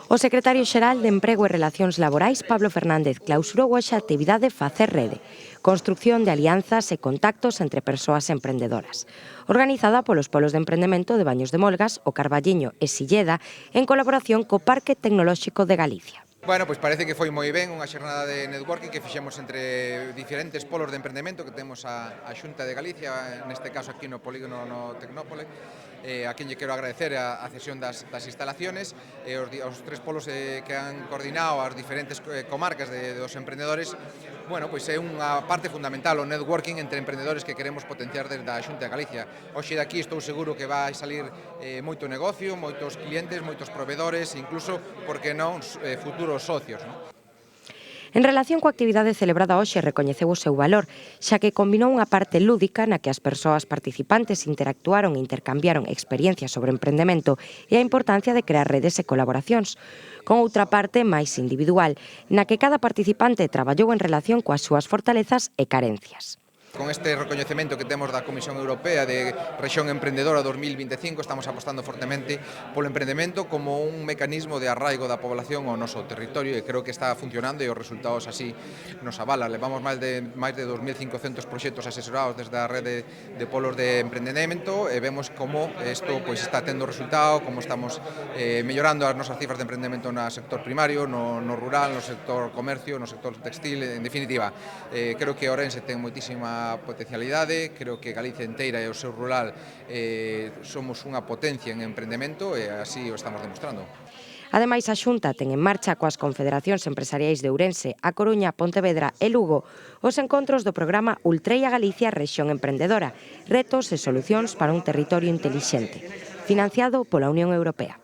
O secretario xeral de Emprego e Relacións Laborais, Pablo Fernández, clausurou hoxe a actividade Facer Rede, construción de alianzas e contactos entre persoas emprendedoras, organizada polos polos de emprendemento de Baños de Molgas, O Carballiño e Silleda, en colaboración co Parque Tecnolóxico de Galicia. Bueno, pois parece que foi moi ben unha xornada de networking que fixemos entre diferentes polos de emprendemento que temos a Xunta de Galicia, neste caso aquí no Polígono no Tecnópole, a quen lle quero agradecer a cesión das instalaciones, os tres polos que han coordinado as diferentes comarcas dos emprendedores. Bueno, pois é unha parte fundamental o networking entre emprendedores que queremos potenciar desde a Xunta de Galicia. Hoxe daqui estou seguro que vai salir moito negocio, moitos clientes, moitos proveedores, incluso, por que non, futuros socios, non? En relación coa actividade celebrada hoxe, recoñeceu o seu valor, xa que combinou unha parte lúdica na que as persoas participantes interactuaron e intercambiaron experiencias sobre emprendemento e a importancia de crear redes e colaboracións, con outra parte máis individual, na que cada participante traballou en relación coas súas fortalezas e carencias. Con este recoñecemento que temos da Comisión Europea de Rexión Emprendedora 2025 estamos apostando fortemente polo emprendemento como un mecanismo de arraigo da población ao noso territorio e creo que está funcionando e os resultados así nos avalan. Levamos máis de 2.500 proxectos asesorados desde a rede de polos de emprendemento e vemos como isto está tendo resultado, como estamos mellorando as nosas cifras de emprendemento no sector primario, no rural, no sector comercio, no sector textil, en definitiva. Creo que Ourense ten moitísima potencialidade, creo que Galicia inteira e o seu rural somos unha potencia en emprendemento e así o estamos demostrando. Ademais, a Xunta ten en marcha coas confederacións empresariais de Ourense, A Coruña, Pontevedra e Lugo os encontros do programa Ultreia Galicia Rexión Emprendedora, retos e solucións para un territorio intelixente, financiado pola Unión Europea.